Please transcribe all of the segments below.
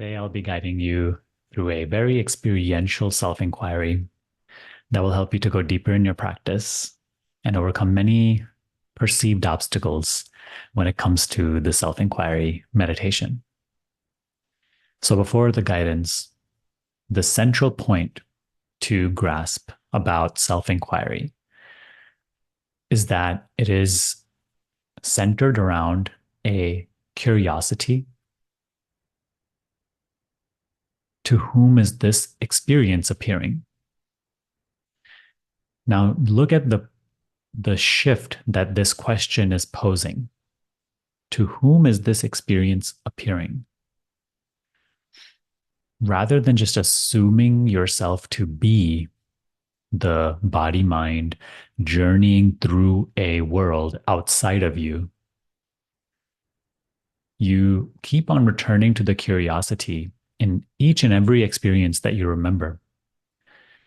Today, I'll be guiding you through a very experiential self inquiry that will help you to go deeper in your practice and overcome many perceived obstacles when it comes to the self inquiry meditation. So, before the guidance, the central point to grasp about self inquiry is that it is centered around a curiosity. To whom is this experience appearing? Now, look at the shift that this question is posing. To whom is this experience appearing? Rather than just assuming yourself to be the body mind journeying through a world outside of you, you keep on returning to the curiosity in each and every experience that you remember.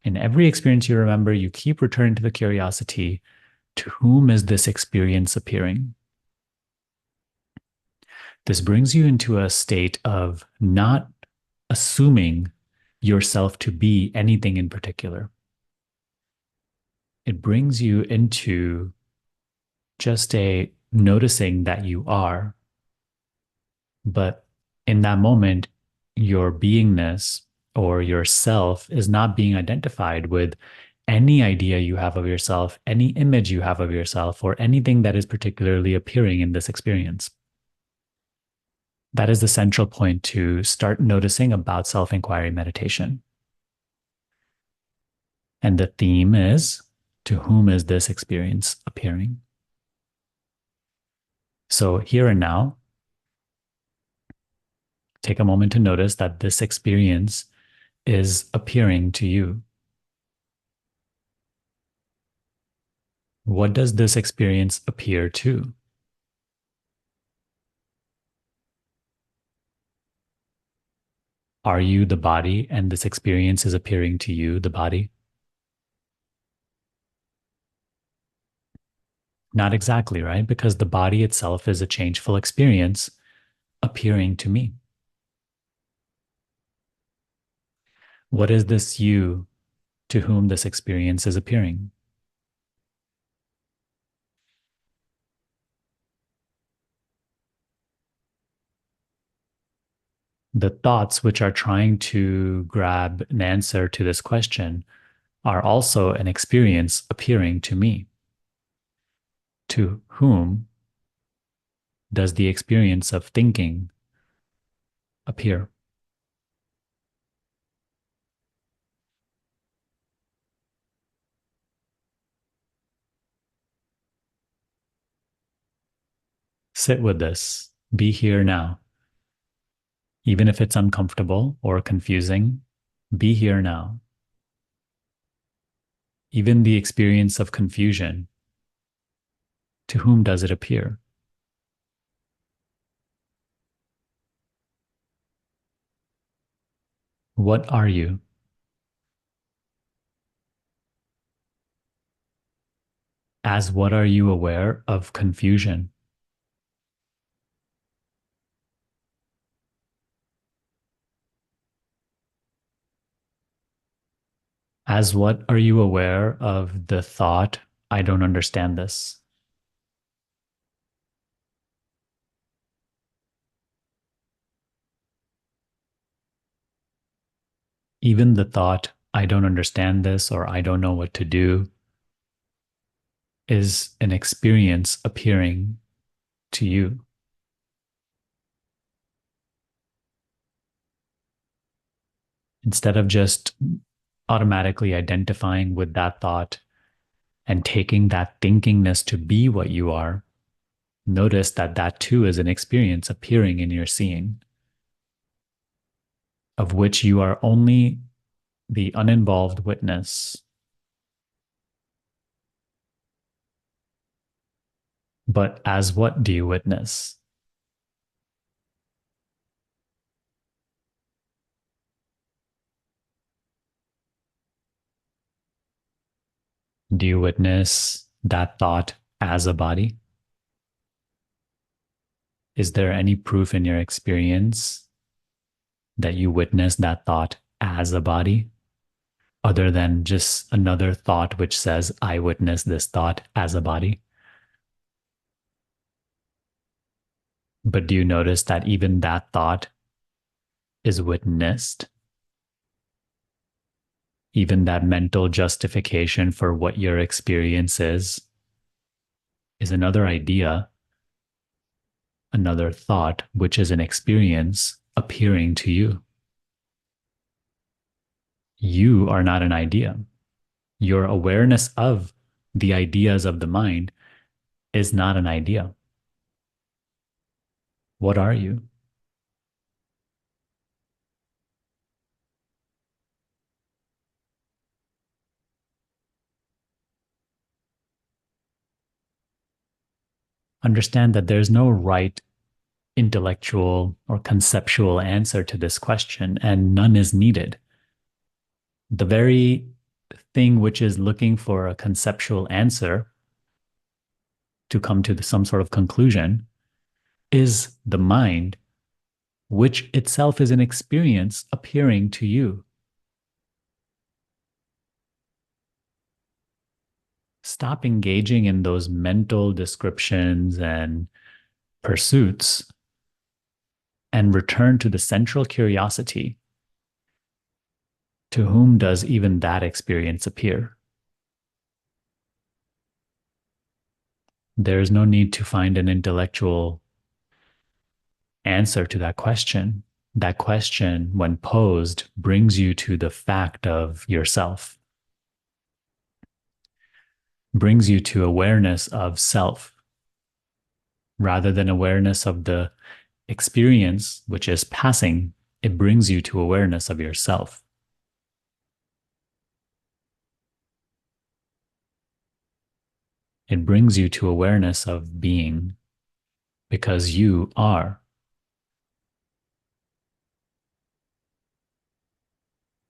In every experience you remember, you keep returning to the curiosity. To whom is this experience appearing? This brings you into a state of not assuming yourself to be anything in particular. It brings you into just a noticing that you are. But in that moment, your beingness or yourself is not being identified with any idea you have of yourself, any image you have of yourself, or anything that is particularly appearing in this experience. That is the central point to start noticing about self inquiry meditation. And the theme is, to whom is this experience appearing? So, here and now, take a moment to notice that this experience is appearing to you. What does this experience appear to? Are you the body and this experience is appearing to you, the body? Not exactly, right? Because the body itself is a changeful experience appearing to me. What is this you to whom this experience is appearing? The thoughts which are trying to grab an answer to this question are also an experience appearing to me. To whom does the experience of thinking appear? Sit with this. Be here now. Even if it's uncomfortable or confusing, be here now. Even the experience of confusion, to whom does it appear? What are you? As what are you aware of confusion? As what are you aware of the thought, I don't understand this? Even the thought, I don't understand this or I don't know what to do, is an experience appearing to you. Instead of just automatically identifying with that thought and taking that thinkingness to be what you are, notice that that too is an experience appearing in your seeing, of which you are only the uninvolved witness. But as what do you witness? Do you witness that thought as a body? Is there any proof in your experience that you witness that thought as a body, other than just another thought which says, I witness this thought as a body? But do you notice that even that thought is witnessed? Even that mental justification for what your experience is another idea, another thought, which is an experience appearing to you. You are not an idea. Your awareness of the ideas of the mind is not an idea. What are you? Understand that there's no right intellectual or conceptual answer to this question, and none is needed. The very thing which is looking for a conceptual answer to come to some sort of conclusion is the mind, which itself is an experience appearing to you. Stop engaging in those mental descriptions and pursuits and return to the central curiosity. To whom does even that experience appear? There is no need to find an intellectual answer to that question. That question, when posed, brings you to the fact of yourself, brings you to awareness of self rather than awareness of the experience, which is passing. It brings you to awareness of yourself. It brings you to awareness of being because you are.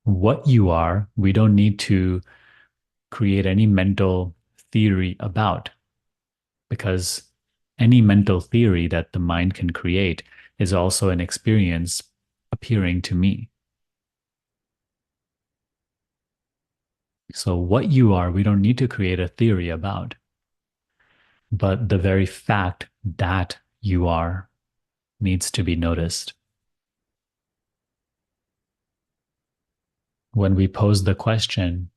What you are, we don't need to create any mental theory about, because any mental theory that the mind can create is also an experience appearing to me. So, what you are, we don't need to create a theory about, but the very fact that you are needs to be noticed. When we pose the question,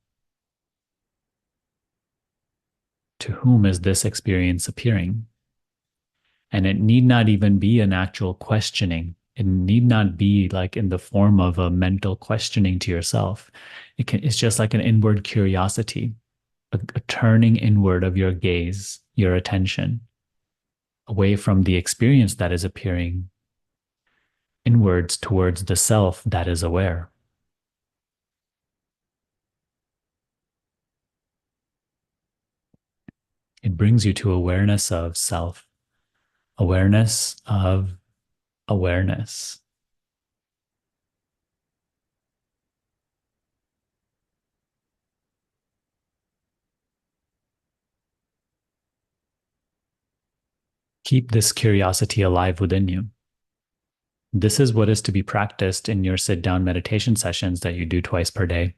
to whom is this experience appearing? And it need not even be an actual questioning. It need not be like in the form of a mental questioning to yourself. It's just like an inward curiosity, a turning inward of your gaze, your attention, away from the experience that is appearing, inwards towards the self that is aware. It brings you to awareness of self, awareness of awareness. Keep this curiosity alive within you. This is what is to be practiced in your sit down meditation sessions that you do twice per day.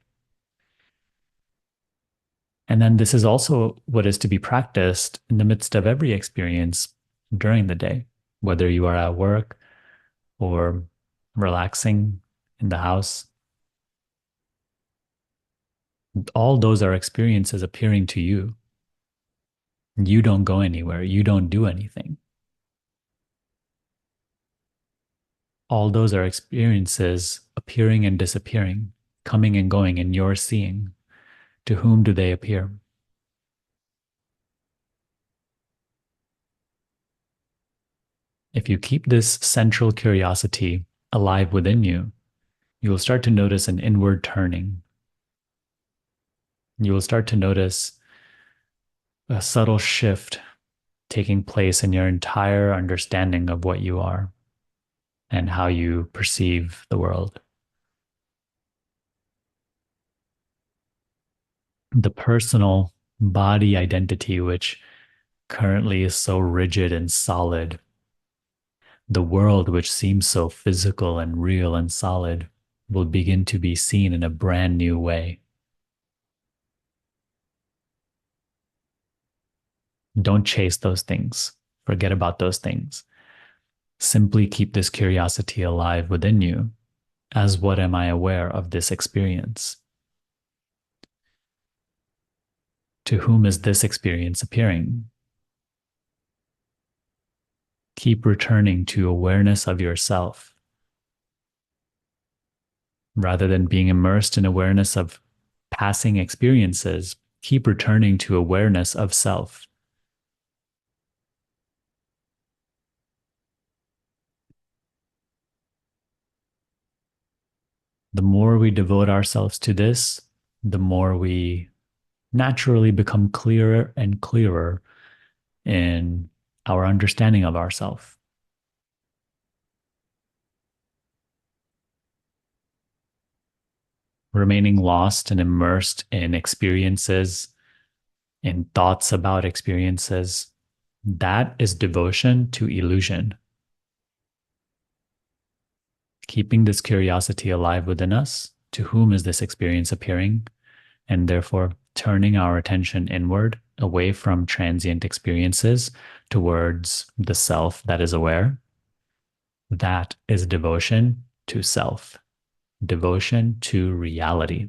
And then this is also what is to be practiced in the midst of every experience during the day, whether you are at work or relaxing in the house. All those are experiences appearing to you. You don't go anywhere, you don't do anything. All those are experiences appearing and disappearing, coming and going in your seeing. To whom do they appear? If you keep this central curiosity alive within you, you will start to notice an inward turning. You will start to notice a subtle shift taking place in your entire understanding of what you are and how you perceive the world. The personal body identity, which currently is so rigid and solid, The world, which seems so physical and real and solid, will begin to be seen in a brand new way. Don't chase those things. Forget about those things. Simply keep this curiosity alive within you. As what am I aware of this experience? To whom is this experience appearing? Keep returning to awareness of yourself rather than being immersed in awareness of passing experiences. Keep returning to awareness of self. The more we devote ourselves to this, the more we naturally become clearer and clearer in our understanding of ourselves. Remaining lost and immersed in experiences, in thoughts about experiences, that is devotion to illusion. Keeping this curiosity alive within us, to whom is this experience appearing? And therefore turning our attention inward, away from transient experiences towards the self that is aware. That is devotion to self, devotion to reality,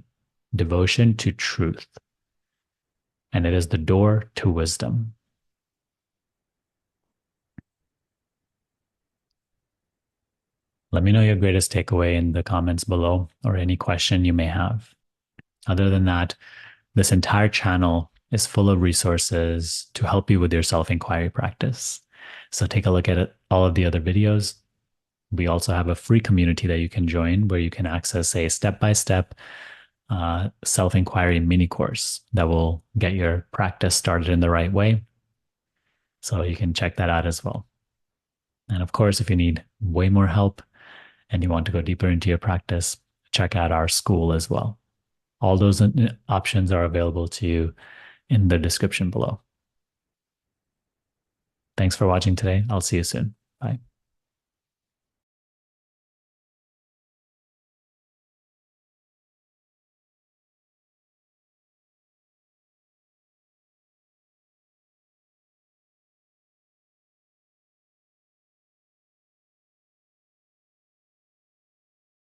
devotion to truth. And it is the door to wisdom. Let me know your greatest takeaway in the comments below or any question you may have. Other than that, this entire channel is full of resources to help you with your self-inquiry practice. So take a look at it, all of the other videos. We also have a free community that you can join where you can access a step-by-step self-inquiry mini course that will get your practice started in the right way. So you can check that out as well. And of course, if you need way more help and you want to go deeper into your practice, check out our school as well. All those options are available to you in the description below. Thanks for watching today. I'll see you soon. Bye.